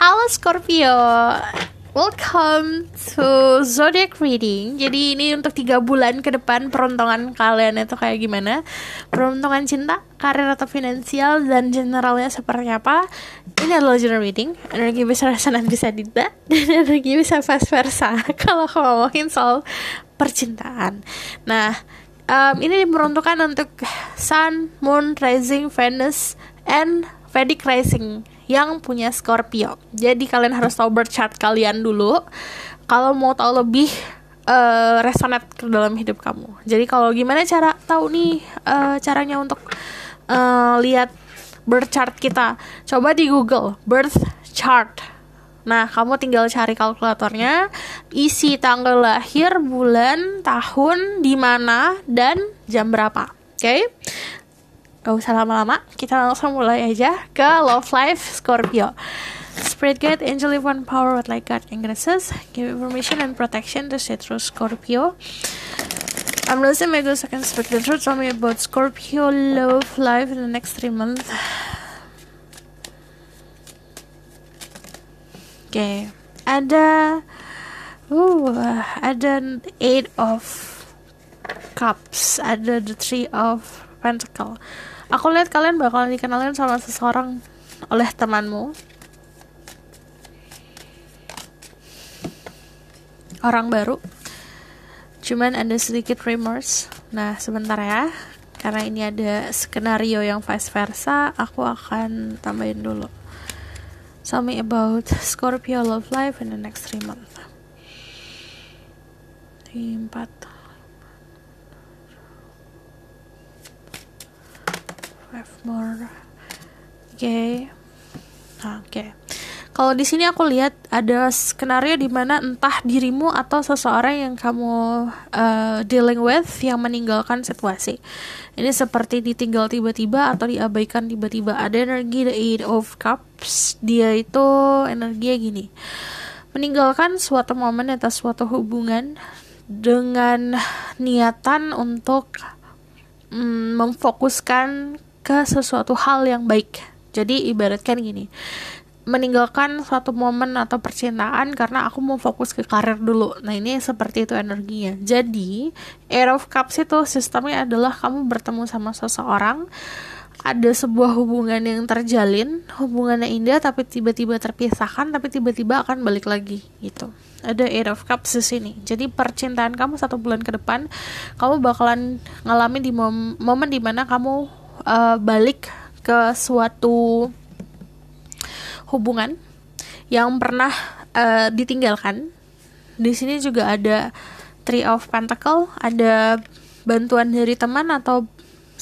Halo Scorpio, welcome to Zodiac Reading. Jadi ini untuk 3 bulan ke depan peruntungan kalian itu kayak gimana. Peruntungan cinta, karir atau finansial, dan generalnya seperti apa. Ini adalah general reading. Energi bisa resonans, bisa tidak, dan energi bisa vice versa kalau ngomongin soal percintaan. Nah, ini diperuntukkan untuk Sun, Moon, Rising, Venus, and Vedic Rising yang punya Scorpio. Jadi kalian harus tahu birth chart kalian dulu kalau mau tahu lebih resonate ke dalam hidup kamu. Jadi kalau gimana cara tahu nih caranya untuk lihat birth chart kita, coba di Google birth chart. Nah, kamu tinggal cari kalkulatornya, isi tanggal lahir, bulan, tahun, di mana, dan jam berapa. Oke? Gak usah lama-lama, kita langsung mulai aja ke Love Life Scorpio. Spirit guide, angel divine power, what like God and graces, give information and protection to stay true Scorpio. I'm listening, my ghost, I can speak the truth. Tell me about Scorpio love life in the next 3 months. Okay, ada 8 of Cups, ada the 3 of Pentacle. Aku lihat kalian bakalan dikenalin sama seseorang oleh temanmu, orang baru. Cuman ada sedikit remorse. Nah, sebentar ya, karena ini ada skenario yang vice versa, aku akan tambahin dulu. Tell me about Scorpio love life in the next 3 months. 3, 4, 5 more. Oke. Kalau di sini aku lihat ada skenario di mana entah dirimu atau seseorang yang kamu dealing with yang meninggalkan situasi. Ini seperti ditinggal tiba-tiba atau diabaikan tiba-tiba. Ada energi the 8 of Cups. Dia itu energinya gini. Meninggalkan suatu momen atau suatu hubungan dengan niatan untuk memfokuskan ke sesuatu hal yang baik. Jadi ibaratkan gini, meninggalkan suatu momen atau percintaan karena aku mau fokus ke karir dulu. Nah, ini seperti itu energinya. Jadi Eight of Cups itu sistemnya adalah kamu bertemu sama seseorang, ada sebuah hubungan yang terjalin, hubungannya indah tapi tiba-tiba terpisahkan, tapi tiba-tiba akan balik lagi gitu. Ada Eight of Cups di sini. Jadi percintaan kamu 1 bulan ke depan, kamu bakalan ngalamin di momen dimana kamu balik ke suatu hubungan yang pernah ditinggalkan. Di sini juga ada 3 of Pentacle, ada bantuan dari teman atau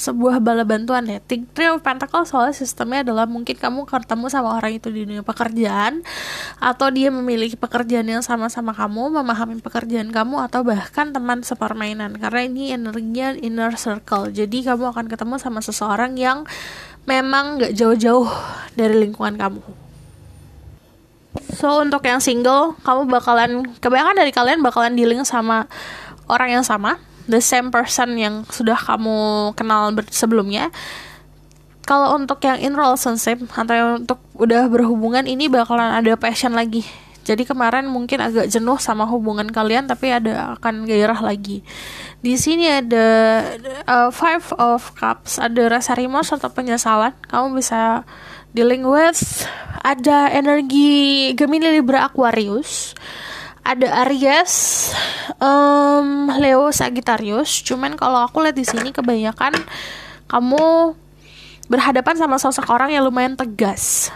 sebuah bala bantuan ya. 3 of Pentacle soalnya sistemnya adalah mungkin kamu ketemu sama orang itu di dunia pekerjaan, atau dia memiliki pekerjaan yang sama-sama kamu, memahami pekerjaan kamu, atau bahkan teman sepermainan. Karena ini energinya inner circle. Jadi kamu akan ketemu sama seseorang yang memang gak jauh-jauh dari lingkungan kamu. So untuk yang single, kebanyakan dari kalian bakalan dealing sama orang yang sama, the same person yang sudah kamu kenal sebelumnya. Kalau untuk yang in relationship atau yang untuk udah berhubungan, ini bakalan ada passion lagi. Jadi kemarin mungkin agak jenuh sama hubungan kalian, tapi akan gairah lagi. Di sini ada 5 of Cups, ada rasa remorse atau penyesalan. Kamu bisa dealing with, ada energi Gemini, Libra, Aquarius. Ada Aries, Leo, Sagittarius. Cuman kalau aku lihat di sini kebanyakan kamu berhadapan sama sosok orang yang lumayan tegas,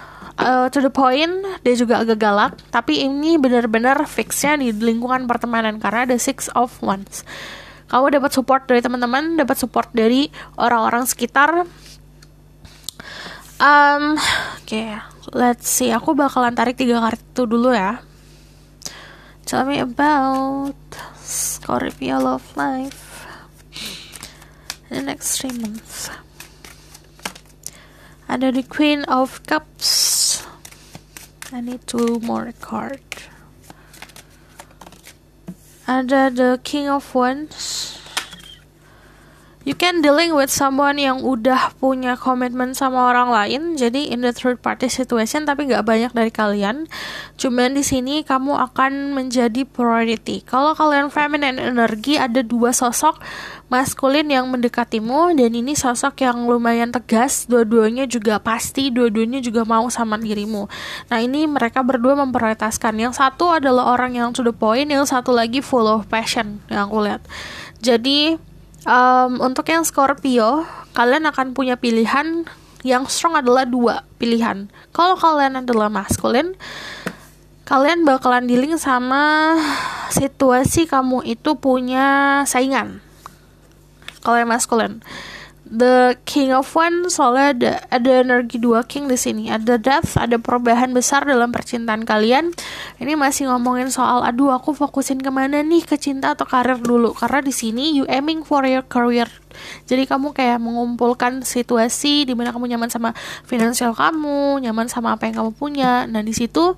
to the point. Dia juga agak galak, tapi ini benar-benar fixnya di lingkungan pertemanan karena ada 6 of Wands. Kamu dapat support dari teman-teman, dapat support dari orang-orang sekitar. Oke, let's see. Aku bakalan tarik 3 kartu dulu ya. Tell me about Scorpio love life in the next 3 months. Ada the Queen of Cups. I need 2 more card. Ada the King of Wands. You can dealing with someone yang udah punya komitmen sama orang lain, jadi in the third party situation, tapi nggak banyak dari kalian. Cuman di sini kamu akan menjadi priority. Kalau kalian feminine energy, ada dua sosok maskulin yang mendekatimu, dan ini sosok yang lumayan tegas. Dua-duanya juga pasti, dua-duanya juga mau sama dirimu. Nah, ini mereka berdua memprioritaskan. Yang satu adalah orang yang to the point, yang satu lagi full of passion yang aku lihat. Jadi untuk yang Scorpio, kalian akan punya pilihan yang strong adalah dua pilihan. Kalau kalian adalah maskulin, kalian bakalan dealing sama situasi kamu itu punya saingan. Kalau yang maskulin, the King of Wands, soalnya ada energi dua king di sini. Ada death, ada perubahan besar dalam percintaan kalian. Ini masih ngomongin soal, aduh aku fokusin kemana nih, ke cinta atau karir dulu. Karena di sini you aiming for your career. Jadi kamu kayak mengumpulkan situasi di mana kamu nyaman sama finansial kamu, nyaman sama apa yang kamu punya. Nah, di situ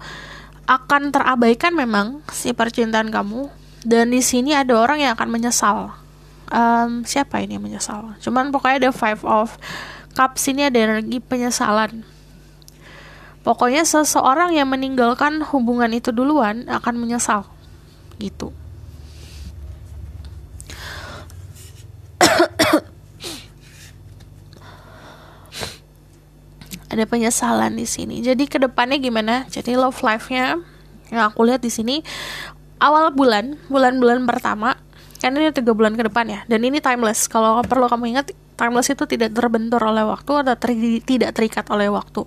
akan terabaikan memang si percintaan kamu. Dan di sini ada orang yang akan menyesal. Siapa ini yang menyesal? Cuman pokoknya ada Five of Cups, ini ada energi penyesalan. Pokoknya seseorang yang meninggalkan hubungan itu duluan akan menyesal gitu. Ada penyesalan di sini. Jadi kedepannya gimana? Jadi love life-nya yang aku lihat di sini, awal bulan pertama, kan ini 3 bulan ke depan ya, dan ini timeless. Kalau perlu kamu ingat, timeless itu tidak terbentur oleh waktu atau tidak terikat oleh waktu.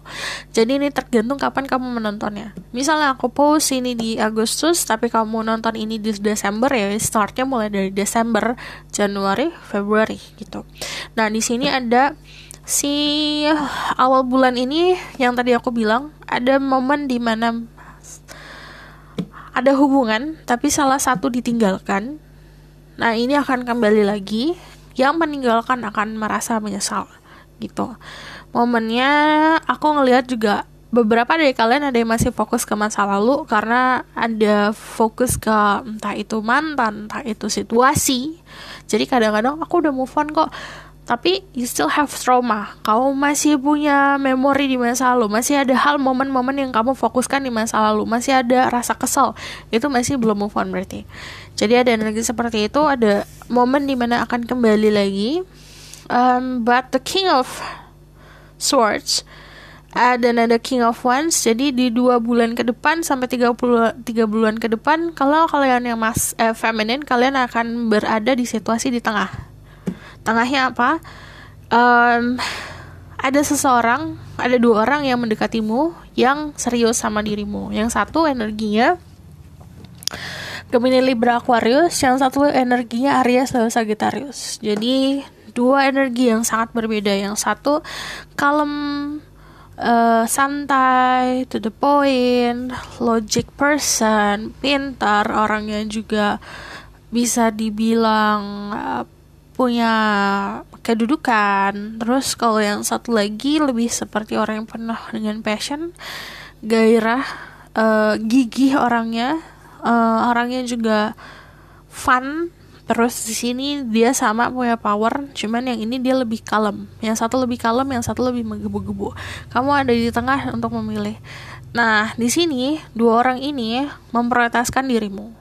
Jadi ini tergantung kapan kamu menontonnya. Misalnya aku post ini di Agustus, tapi kamu nonton ini di Desember, ya startnya mulai dari Desember, Januari, Februari gitu. Nah, di sini ada si awal bulan ini yang tadi aku bilang, ada momen di mana ada hubungan tapi salah satu ditinggalkan. Nah, ini akan kembali lagi. Yang meninggalkan akan merasa menyesal gitu. Momennya aku ngelihat juga beberapa dari kalian ada yang masih fokus ke masa lalu karena ada fokus ke entah itu mantan, entah itu situasi. Jadi kadang-kadang aku udah move on kok, tapi you still have trauma. Kamu masih punya memori di masa lalu, masih ada hal momen-momen yang kamu fokuskan di masa lalu, masih ada rasa kesel, itu masih belum move on berarti. Jadi ada energi seperti itu, ada momen dimana akan kembali lagi. But the King of Swords dan ada King of Wands. Jadi di 2 bulan ke depan sampai 3 bulan ke depan, kalau kalian yang feminine, kalian akan berada di situasi di tengah. Tengahnya apa? Ada seseorang, ada 2 orang yang mendekatimu yang serius sama dirimu. Yang satu energinya Gemini, Libra, Aquarius, yang satu energinya Aries, Leo, Sagittarius. Jadi 2 energi yang sangat berbeda. Yang satu kalem, santai, to the point, logic person, pintar, orangnya juga bisa dibilang punya kedudukan. Terus kalau yang satu lagi lebih seperti orang yang penuh dengan passion, gairah, gigih orangnya. Orangnya juga fun. Terus di sini dia sama punya power, cuman yang ini dia lebih kalem. Yang satu lebih kalem, yang satu lebih menggebu-gebu. Kamu ada di tengah untuk memilih. Nah, di sini 2 orang ini memprioritaskan dirimu.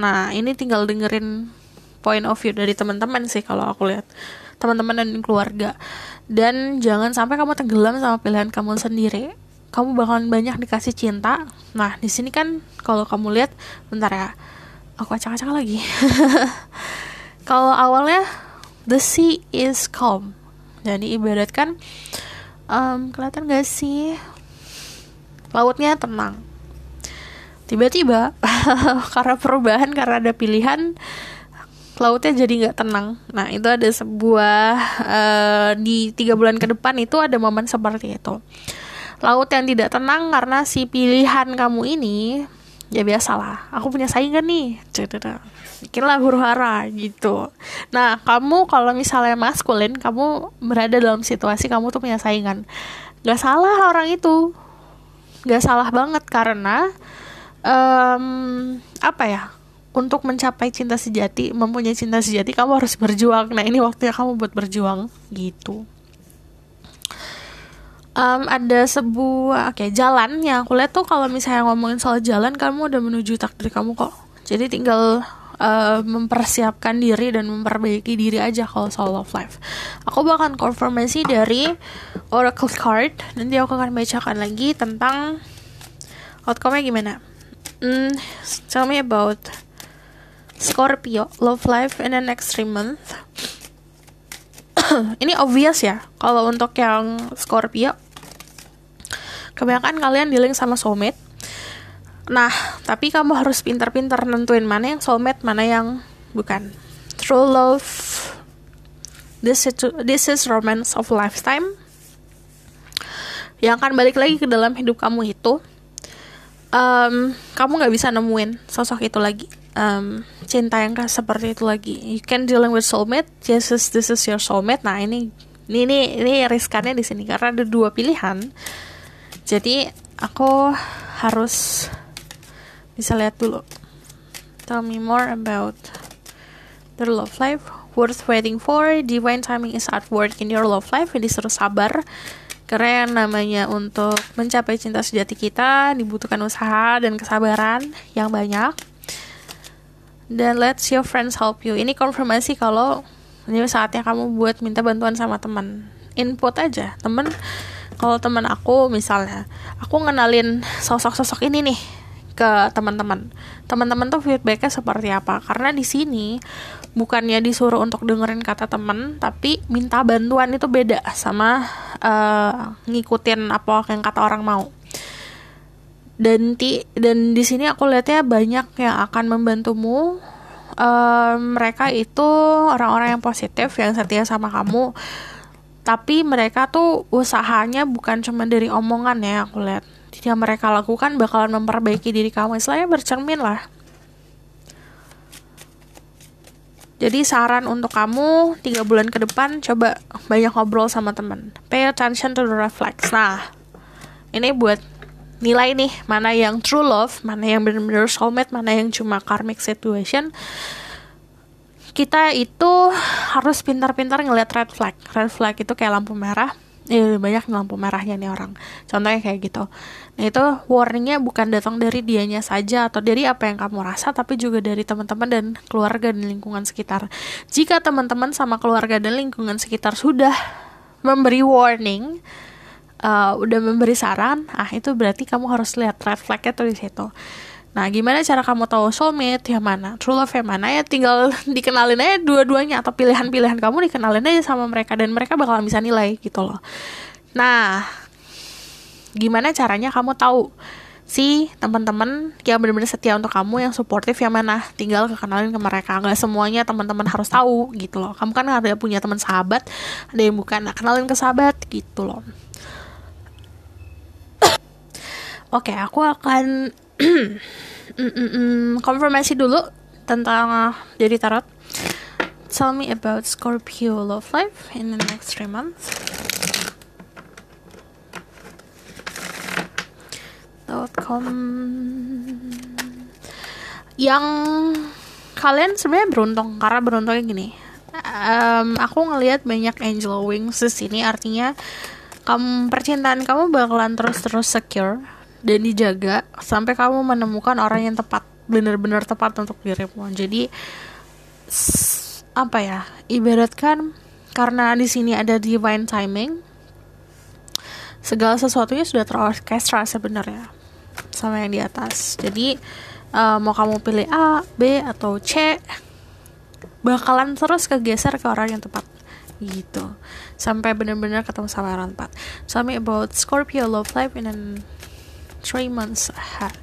Nah, ini tinggal dengerin point of view dari teman-teman sih kalau aku lihat. Teman-teman dan keluarga. Dan jangan sampai kamu tenggelam sama pilihan kamu sendiri. Kamu bakalan banyak dikasih cinta. Nah, di sini kan kalau kamu lihat, bentar ya, aku acak-acak lagi. Kalau awalnya the sea is calm. Jadi ibaratkan kelihatan gak sih lautnya tenang. Tiba-tiba karena perubahan, karena ada pilihan, lautnya jadi gak tenang. Nah, itu ada sebuah di 3 bulan ke depan itu ada momen seperti itu. Laut yang tidak tenang karena si pilihan kamu ini, ya biasalah, aku punya saingan nih, bikinlah huru-hara gitu. Nah, kamu kalau misalnya maskulin, kamu berada dalam situasi kamu tuh punya saingan, gak salah orang itu, gak salah banget. Karena apa ya, untuk mencapai cinta sejati, mempunyai cinta sejati, kamu harus berjuang. Nah, ini waktunya kamu buat berjuang gitu. Ada sebuah jalan yang aku lihat tuh, kalau misalnya ngomongin soal jalan, kamu udah menuju takdir kamu kok. Jadi tinggal mempersiapkan diri dan memperbaiki diri aja kalau soal love life. Aku bahkan konfirmasi dari oracle card, nanti aku akan bacakan lagi tentang outcome-nya gimana. Tell me about Scorpio love life in the next 3 months. Ini obvious ya, kalau untuk yang Scorpio, kebanyakan kalian dealing sama soulmate. Nah, tapi kamu harus pintar-pintar nentuin mana yang soulmate, mana yang bukan. True love, this is romance of lifetime, yang akan balik lagi ke dalam hidup kamu itu. Kamu gak bisa nemuin sosok itu lagi, cinta yang seperti itu lagi. You can dealing with soulmate, yes, this is your soulmate. Nah, ini riskannya di sini karena ada 2 pilihan. Jadi aku harus bisa lihat dulu. Tell me more about the love life worth waiting for. Divine timing is at work in your love life. Jadi suruh sabar, karena yang namanya untuk mencapai cinta sejati kita dibutuhkan usaha dan kesabaran yang banyak. Dan let your friends help you. Ini konfirmasi kalau ini saatnya kamu buat minta bantuan sama teman. Input aja teman. Kalau teman aku misalnya, aku ngenalin sosok-sosok ini nih ke teman-teman. Teman-teman tuh feedbacknya seperti apa? Karena di sini bukannya disuruh untuk dengerin kata teman, tapi minta bantuan itu beda sama ngikutin apa yang kata orang mau. Dan di sini aku lihatnya banyak yang akan membantumu. Mereka itu orang-orang yang positif, yang setia sama kamu. Tapi mereka tuh usahanya bukan cuma dari omongan ya, aku lihat. Jadi yang mereka lakukan bakalan memperbaiki diri kamu. Istilahnya bercermin lah. Jadi saran untuk kamu 3 bulan ke depan, coba banyak ngobrol sama teman. Pay attention to the red flags. Nah, ini buat nilai nih, mana yang true love, mana yang benar-benar soulmate, mana yang cuma karmic situation. Kita itu harus pintar-pintar ngeliat red flag. Red flag itu kayak lampu merah. Banyak lampu merahnya nih orang. Contohnya kayak gitu. Nah, itu warningnya bukan datang dari dianya saja atau dari apa yang kamu rasa, tapi juga dari teman-teman dan keluarga dan lingkungan sekitar. Jika teman-teman sama keluarga dan lingkungan sekitar sudah memberi warning, udah memberi saran, itu berarti kamu harus lihat red flagnya tuh di situ. Nah, gimana cara kamu tahu soulmate yang mana, true love yang mana? Ya tinggal dikenalin aja dua-duanya, atau pilihan-pilihan kamu dikenalin aja sama mereka, dan mereka bakalan bisa nilai gitu loh. Nah, gimana caranya kamu tahu si teman-teman yang benar-benar setia untuk kamu, yang suportif yang mana? Tinggal kenalin ke mereka. Nggak semuanya teman-teman harus tahu gitu loh. Kamu kan ada punya teman sahabat, ada yang bukan. Nah, kenalin ke sahabat gitu loh. Oke, aku akan konfirmasi dulu tentang dari tarot. Tell me about Scorpio love life in the next 3 months. .com. Yang kalian sebenarnya beruntung, karena beruntungnya gini. Aku ngelihat banyak angel wings di sini, artinya percintaan kamu bakalan terus secure dan dijaga sampai kamu menemukan orang yang tepat, benar-benar tepat untuk dirimu. Jadi ibaratkan karena di sini ada divine timing, segala sesuatunya sudah terorkestra sebenarnya sama yang di atas. Jadi mau kamu pilih A, B atau C, bakalan terus kegeser ke orang yang tepat gitu, sampai benar-benar ketemu sama orang tepat. Tell me about Scorpio love life in 3 months ahead.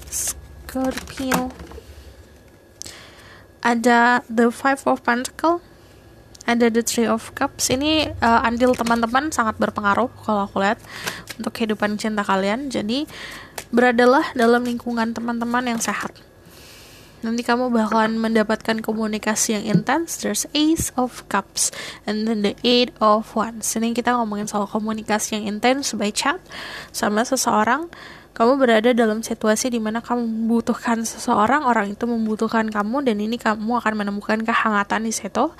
Scorpio. Ada the 5 of Pentacles, ada the 3 of Cups. Ini andil teman-teman sangat berpengaruh kalau aku lihat untuk kehidupan cinta kalian. Jadi beradalah dalam lingkungan teman-teman yang sehat. Nanti kamu bakalan mendapatkan komunikasi yang intens. There's Ace of Cups and then the Eight of Wands. Ini kita ngomongin soal komunikasi yang intens by chat sama seseorang. Kamu berada dalam situasi di mana kamu membutuhkan seseorang, orang itu membutuhkan kamu, dan ini kamu akan menemukan kehangatan di situ.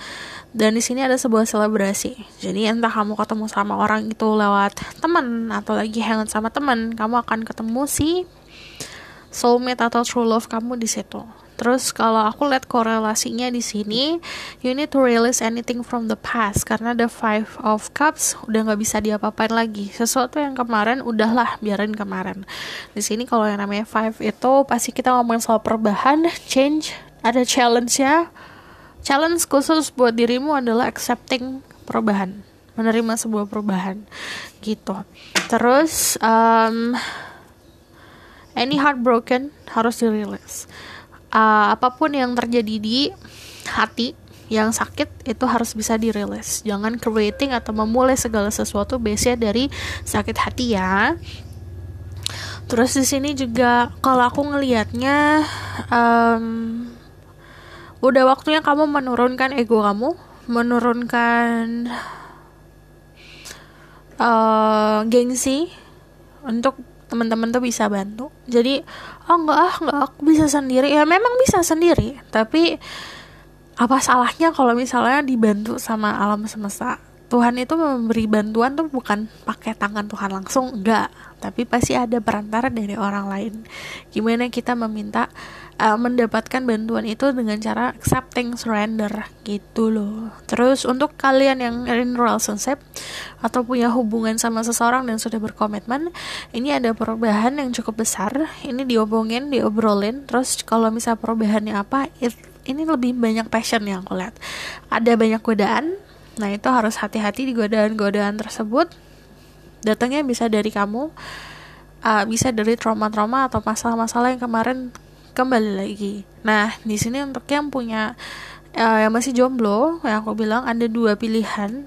Dan di sini ada sebuah selebrasi. Jadi entah kamu ketemu sama orang itu lewat teman atau lagi hangat sama teman, kamu akan ketemu si soulmate atau true love kamu di situ. Terus kalau aku lihat korelasinya di sini, you need to release anything from the past, karena the Five of Cups udah nggak bisa diapa-apain lagi. Sesuatu yang kemarin udahlah, biarin kemarin. Di sini kalau yang namanya Five itu pasti kita ngomongin soal perubahan, change, ada challenge-nya. Challenge khusus buat dirimu adalah accepting perubahan, menerima sebuah perubahan, gitu. Terus any heartbroken harus dirilis. Apapun yang terjadi di hati yang sakit itu harus bisa dirilis. Jangan creating atau memulai segala sesuatu biasanya dari sakit hati ya. Terus di sini juga kalau aku ngelihatnya udah waktunya kamu menurunkan ego kamu, menurunkan gengsi untuk teman-teman tuh bisa bantu. Jadi enggak aku bisa sendiri. Ya memang bisa sendiri, tapi apa salahnya kalau misalnya dibantu sama alam semesta? Tuhan itu memberi bantuan tuh bukan pakai tangan Tuhan langsung, enggak, tapi pasti ada perantara dari orang lain. Gimana kita meminta mendapatkan bantuan itu dengan cara accepting, surrender gitu loh. Terus untuk kalian yang in relationship atau punya hubungan sama seseorang dan sudah berkomitmen, ini ada perubahan yang cukup besar. Ini diobrolin. Terus kalau misal perubahannya apa, ini lebih banyak passion yang aku lihat. Ada banyak godaan. Nah itu harus hati-hati di godaan-godaan tersebut. Datangnya bisa dari kamu, bisa dari trauma-trauma atau masalah-masalah yang kemarin kembali lagi. Nah di sini untuk yang punya yang masih jomblo, yang aku bilang ada dua pilihan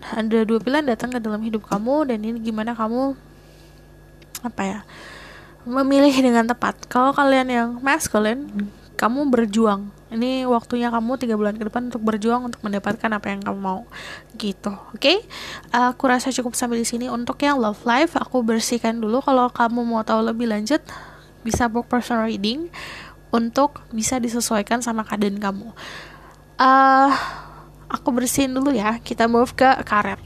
datang ke dalam hidup kamu, dan ini gimana kamu memilih dengan tepat. Kalau kalian yang masculine, kamu berjuang. Ini waktunya kamu 3 bulan ke depan untuk berjuang untuk mendapatkan apa yang kamu mau, gitu. Oke? Aku rasa cukup sampai di sini. Untuk yang love life, aku bersihkan dulu. Kalau kamu mau tahu lebih lanjut, bisa book personal reading untuk bisa disesuaikan sama keadaan kamu. Aku bersihin dulu ya. Kita move ke karir.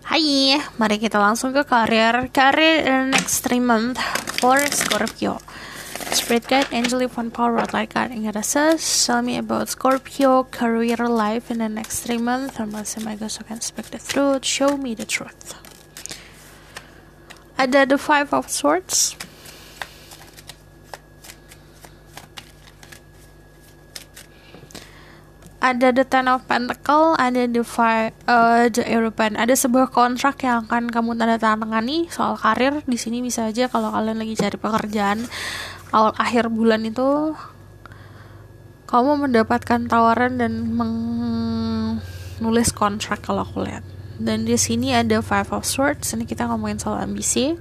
Hai, mari kita langsung ke karir. Karir in next 3 months for Scorpio. Spirit guide, angel Ivan power, light card, Ingresa. Tell me about Scorpio career life in the next 3 months. I'm gonna say my ghost can speak the truth. Show me the truth. Ada the Five of Swords. Ada the Ten of Pentacle, ada the European. Ada sebuah kontrak yang akan kamu tanda tangani soal karir. Di sini bisa aja kalau kalian lagi cari pekerjaan awal akhir bulan itu kamu mendapatkan tawaran dan menulis kontrak kalau aku lihat. Dan di sini ada Five of Swords. Ini kita ngomongin soal ambisi.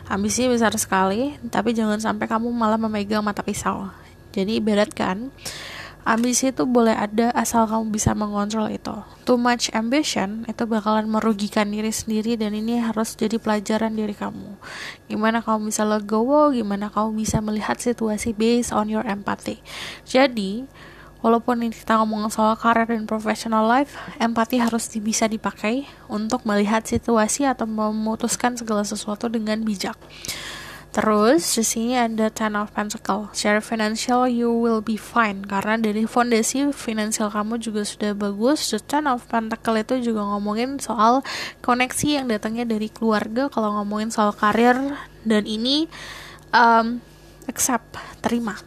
Ambisi besar sekali, tapi jangan sampai kamu malah memegang mata pisau. Jadi ibaratkan ambisi itu boleh ada asal kamu bisa mengontrol itu. Too much ambition itu bakalan merugikan diri sendiri, dan ini harus jadi pelajaran diri kamu. Gimana kamu bisa legowo, gimana kamu bisa melihat situasi based on your empathy. Jadi walaupun ini kita ngomong soal karir dan professional life, empati harus bisa dipakai untuk melihat situasi atau memutuskan segala sesuatu dengan bijak. Terus di sini ada Ten of Pentacle. Secara financial you will be fine, karena dari fondasi finansial kamu juga sudah bagus. The Ten of Pentacle itu juga ngomongin soal koneksi yang datangnya dari keluarga. Kalau ngomongin soal karir, dan ini accept, terima.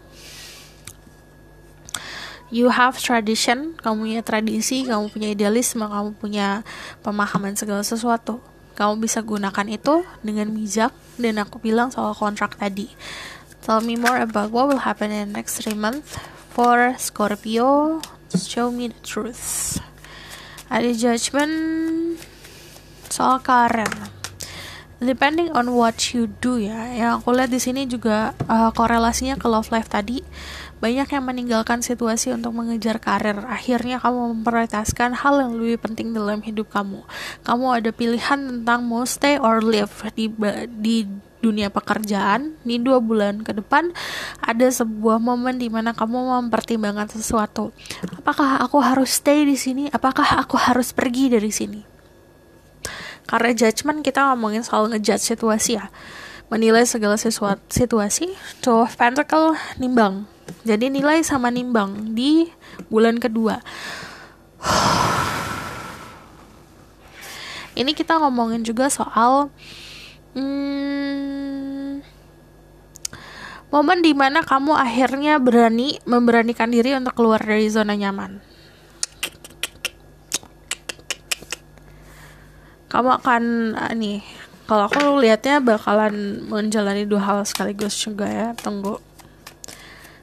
You have tradition, kamu punya tradisi, kamu punya idealisme, kamu punya pemahaman segala sesuatu. Kamu bisa gunakan itu dengan bijak. Dan aku bilang soal kontrak tadi. Tell me more about what will happen in the next 3 months for Scorpio. Show me the truth. Ada Judgment soal karir. depending on what you do ya. Yang aku lihat di sini juga korelasinya ke love life tadi. Banyak yang meninggalkan situasi untuk mengejar karir. Akhirnya kamu memprioritaskan hal yang lebih penting dalam hidup kamu. Kamu ada pilihan tentang mau stay or leave di dunia pekerjaan. Di 2 bulan ke depan ada sebuah momen di mana kamu mempertimbangkan sesuatu. Apakah aku harus stay di sini? Apakah aku harus pergi dari sini? Karena judgment, kita ngomongin soal ngejudge situasi ya, menilai segala situasi. Two of Pentacle, nimbang. Jadi nilai sama nimbang di bulan kedua. Ini kita ngomongin juga soal momen dimana kamu akhirnya memberanikan diri untuk keluar dari zona nyaman. Kamu akan kalau aku lihatnya bakalan menjalani 2 hal sekaligus juga ya. Tunggu.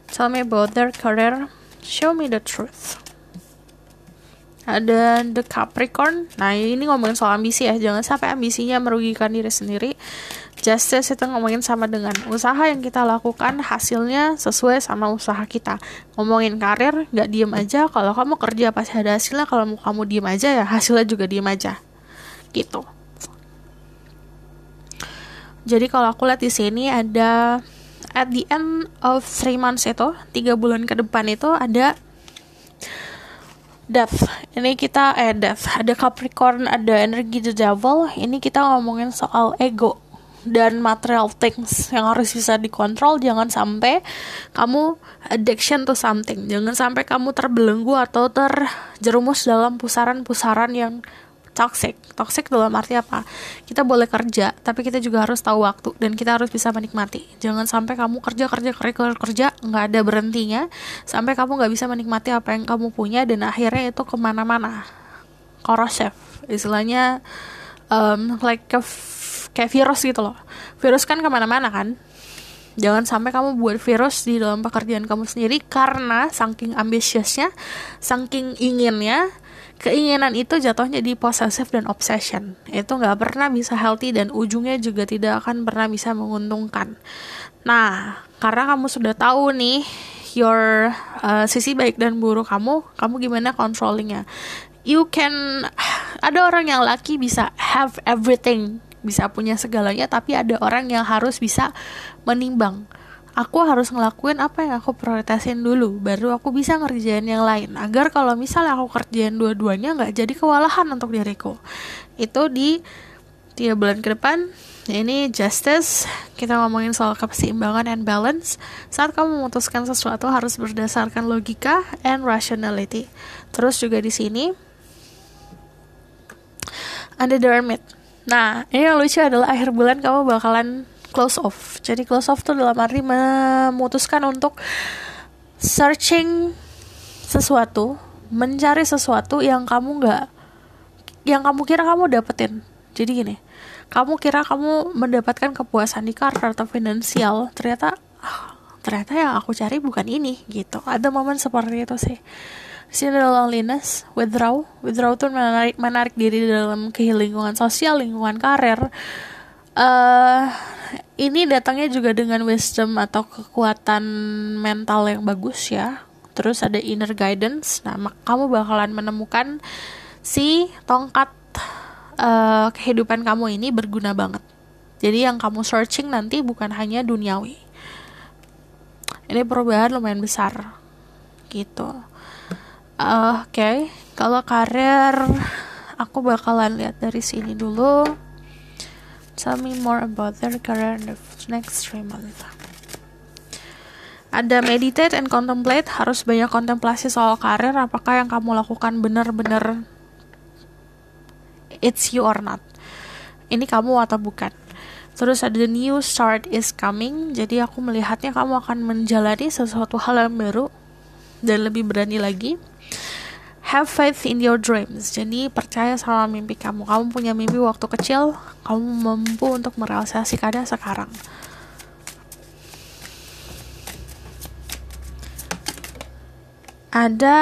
Tell me about their career. Show me the truth. Ada the Capricorn. Nah, ini ngomongin soal ambisi ya. Jangan sampai ambisinya merugikan diri sendiri. Justice itu ngomongin sama dengan usaha yang kita lakukan, hasilnya sesuai sama usaha kita. Ngomongin karir, gak diem aja. Kalau kamu kerja pasti ada hasilnya. Kalau kamu diem aja ya hasilnya juga diem aja. Gitu. Jadi kalau aku lihat di sini ada at the end of 3 months itu, 3 bulan ke depan itu ada Death. Ini kita Death. Ada Capricorn, ada energi the Devil. Ini kita ngomongin soal ego dan material things yang harus bisa dikontrol. Jangan sampai kamu addiction to something. Jangan sampai kamu terbelenggu atau terjerumus dalam pusaran-pusaran yang toxic. Toxic dalam arti apa? Kita boleh kerja, tapi kita juga harus tahu waktu dan kita harus bisa menikmati. Jangan sampai kamu kerja nggak ada berhentinya, sampai kamu nggak bisa menikmati apa yang kamu punya dan akhirnya itu kemana-mana. Corrosive, istilahnya kayak virus gitu loh. Virus kan kemana-mana kan. Jangan sampai kamu buat virus di dalam pekerjaan kamu sendiri karena saking ambisiousnya, saking inginnya. Keinginan itu jatuhnya di possessive dan obsession. Itu gak pernah bisa healthy dan ujungnya juga tidak akan pernah bisa menguntungkan. Nah, karena kamu sudah tahu nih your sisi baik dan buruk kamu gimana controllingnya. Ada orang yang lucky bisa have everything, bisa punya segalanya, tapi ada orang yang harus bisa menimbang. Aku harus ngelakuin apa yang aku prioritasin dulu, baru aku bisa ngerjain yang lain. Agar kalau misalnya aku kerjain dua-duanya gak jadi kewalahan untuk diriku. Itu di 3 bulan ke depan. Ini Justice. Kita ngomongin soal keseimbangan and balance. Saat kamu memutuskan sesuatu harus berdasarkan logika and rationality. Terus juga di sini ada The Hermit. Nah, ini yang lucu adalah akhir bulan kamu bakalan close off. Jadi close off tuh dalam arti memutuskan untuk searching sesuatu, mencari sesuatu yang kamu kira kamu dapetin. Jadi gini, kamu kira kamu mendapatkan kepuasan di karir atau finansial, ternyata yang aku cari bukan ini gitu. Ada momen seperti itu sih. Di sini ada loneliness, withdraw tuh menarik diri dalam lingkungan sosial, lingkungan karir. Ini datangnya juga dengan wisdom atau kekuatan mental yang bagus ya. Terus ada inner guidance. Nah, kamu bakalan menemukan si tongkat kehidupan kamu ini berguna banget. Jadi yang kamu searching nanti bukan hanya duniawi. Ini perubahan lumayan besar gitu. Oke. Kalau karir, aku bakalan lihat dari sini dulu. Tell me more about their career in the next 3 months. Ada meditate and contemplate. Harus banyak kontemplasi soal karir. Apakah yang kamu lakukan benar-benar it's you or not? Ini kamu atau bukan? Terus ada the new start is coming. Jadi aku melihatnya kamu akan menjalani sesuatu hal yang baru dan lebih berani lagi. Have faith in your dreams. Jadi percaya sama mimpi kamu. Kamu punya mimpi waktu kecil, kamu mampu untuk merealisasikannya sekarang. Ada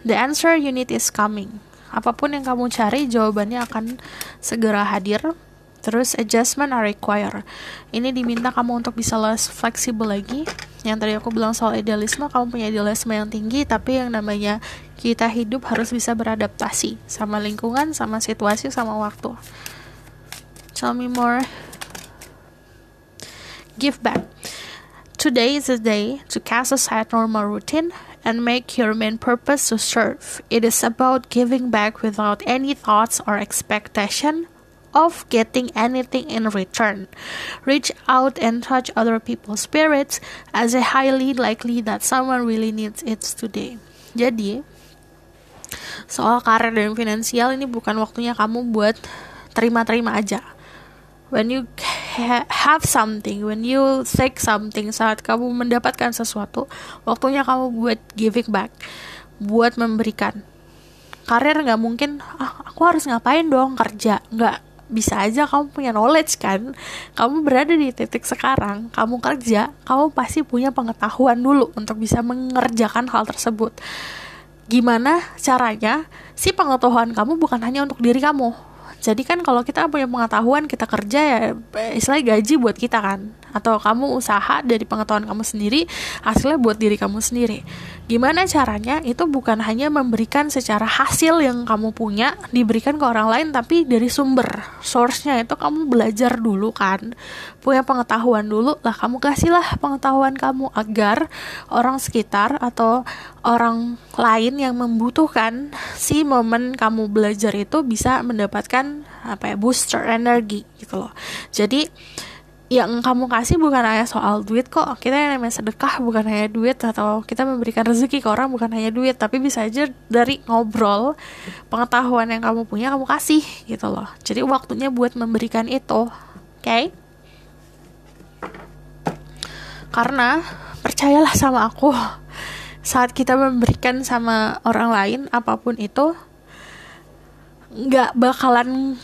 the answer you need is coming. Apapun yang kamu cari, jawabannya akan segera hadir. Terus adjustment are required. Ini diminta kamu untuk bisa less fleksibel lagi. Yang tadi aku bilang soal idealisme, kamu punya idealisme yang tinggi, tapi yang namanya kita hidup harus bisa beradaptasi sama lingkungan, sama situasi, sama waktu. Tell me more. Give back. Today is the day to cast aside normal routine and make your main purpose to serve. It is about giving back without any thoughts or expectation of getting anything in return. Reach out and touch other people's spirits, as it's highly likely that someone really needs it today. Jadi, soal karir dan finansial ini bukan waktunya kamu buat terima-terima aja. When you have something, when you take something, saat kamu mendapatkan sesuatu, waktunya kamu buat giving back, buat memberikan. Karir gak mungkin, aku harus ngapain dong kerja, gak. Bisa aja kamu punya knowledge kan, kamu berada di titik sekarang, kamu kerja, kamu pasti punya pengetahuan dulu untuk bisa mengerjakan hal tersebut. Gimana caranya? Si pengetahuan kamu bukan hanya untuk diri kamu. Jadi kan kalau kita punya pengetahuan, kita kerja ya istilahnya gaji buat kita kan. Atau kamu usaha dari pengetahuan kamu sendiri, hasilnya buat diri kamu sendiri. Gimana caranya? Itu bukan hanya memberikan secara hasil yang kamu punya, diberikan ke orang lain, tapi dari sumber. Source-nya itu kamu belajar dulu kan. Punya pengetahuan dulu, lah kamu kasihlah pengetahuan kamu agar orang sekitar atau orang lain yang membutuhkan si momen kamu belajar itu bisa mendapatkan booster energi gitu loh. Jadi yang kamu kasih bukan hanya soal duit kok. Kita yang namanya sedekah bukan hanya duit, atau kita memberikan rezeki ke orang bukan hanya duit, tapi bisa aja dari ngobrol, pengetahuan yang kamu punya kamu kasih gitu loh. Jadi waktunya buat memberikan itu. Okay? Karena percayalah sama aku, saat kita memberikan sama orang lain apapun itu,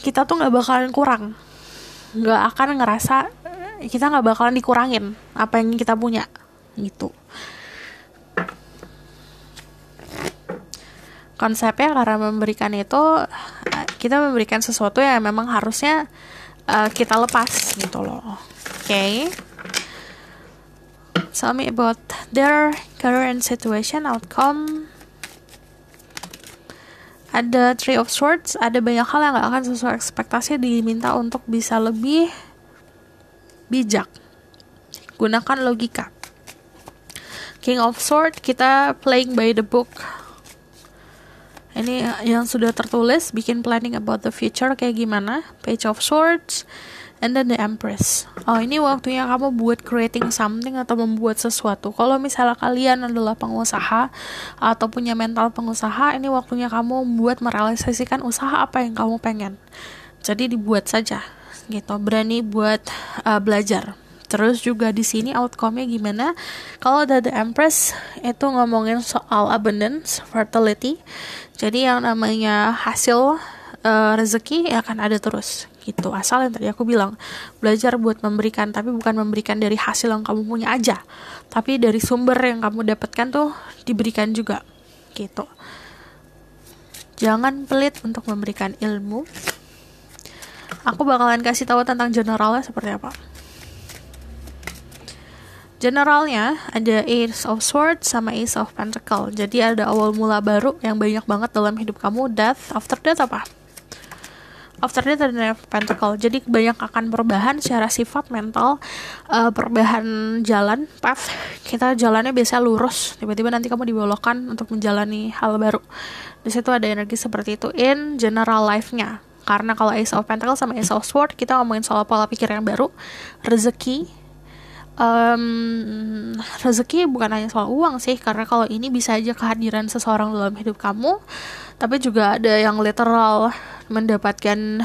kita tuh nggak bakalan kurang, nggak akan ngerasa kita nggak bakalan dikurangin apa yang kita punya gitu. Konsepnya karena memberikan itu, kita memberikan sesuatu yang memang harusnya kita lepas gitu loh. Okay? Tell me about their current situation, outcome. Ada Three of Swords, ada banyak hal yang gak akan sesuai ekspektasi, diminta untuk bisa lebih bijak, gunakan logika. King of Swords, kita playing by the book. Ini yang sudah tertulis, bikin planning about the future kayak gimana. Page of Swords, and then the Empress. Ini waktunya kamu buat creating something atau membuat sesuatu. Kalau misalnya kalian adalah pengusaha atau punya mental pengusaha, ini waktunya kamu buat merealisasikan usaha apa yang kamu pengen. Jadi dibuat saja gitu, berani buat belajar. Terus juga di sini outcome-nya gimana? Kalau ada the Empress itu ngomongin soal abundance, fertility. Jadi yang namanya hasil rezeki ya akan ada terus gitu. Asal yang tadi aku bilang, belajar buat memberikan, tapi bukan memberikan dari hasil yang kamu punya aja, tapi dari sumber yang kamu dapatkan tuh diberikan juga gitu. Jangan pelit untuk memberikan ilmu. Aku bakalan kasih tahu tentang generalnya seperti apa. Generalnya ada Ace of Swords sama Ace of Pentacles. Jadi ada awal mula baru yang banyak banget dalam hidup kamu. Death, after death apa? After death ada Pentacles. Jadi banyak akan perubahan secara sifat, mental, perubahan jalan, path. Kita jalannya biasa lurus, tiba-tiba nanti kamu dibelokkan untuk menjalani hal baru. Di situ ada energi seperti itu in general life-nya. Karena kalau Ace of Pentacles sama Ace of Swords, kita ngomongin soal pola pikir yang baru, rezeki. Rezeki bukan hanya soal uang sih, karena kalau ini bisa aja kehadiran seseorang dalam hidup kamu, tapi juga ada yang literal mendapatkan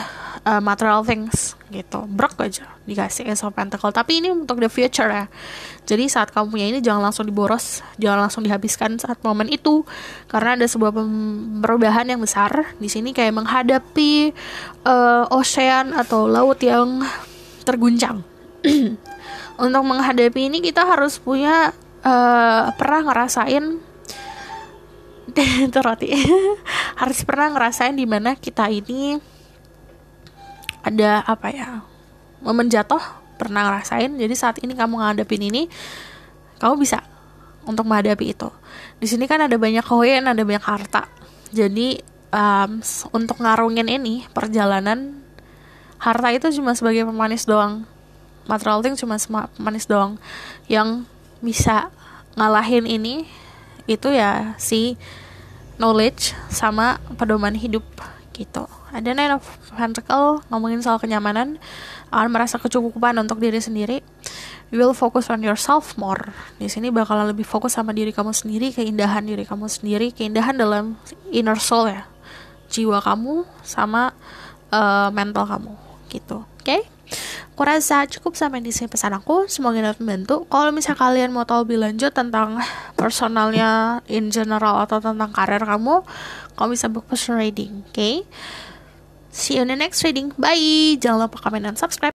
material things gitu, brok aja dikasih Ace of Pentacles. Tapi ini untuk the future ya. Jadi saat kamu punya ini jangan langsung diboros, jangan langsung dihabiskan saat momen itu, karena ada sebuah perubahan yang besar di sini, kayak menghadapi ocean atau laut yang terguncang. Untuk menghadapi ini kita harus punya pernah ngerasain itu roti harus pernah ngerasain dimana kita ini ada apa ya, momen jatuh, pernah ngerasain. Jadi saat ini kamu ngadepin ini, kamu bisa untuk menghadapi itu. Di sini kan ada banyak koin, ada banyak harta. Jadi untuk ngarungin ini perjalanan, harta itu cuma sebagai pemanis doang, material thing cuma pemanis doang. Yang bisa ngalahin ini itu ya si knowledge sama pedoman hidup gitu. Ada Nine of Pentacles ngomongin soal kenyamanan, akan merasa kecukupan untuk diri sendiri. You will focus on yourself more. Di sini bakalan lebih fokus sama diri kamu sendiri, keindahan diri kamu sendiri, keindahan dalam inner soul ya, jiwa kamu sama mental kamu gitu. Oke? Aku rasa cukup sampai di sini pesan aku. Semoga dapat membantu. Kalau misalnya kalian mau tahu lebih lanjut tentang personalnya in general atau tentang karir kamu bisa book personal reading. Oke? See you in the next reading. Bye. Jangan lupa komen dan subscribe.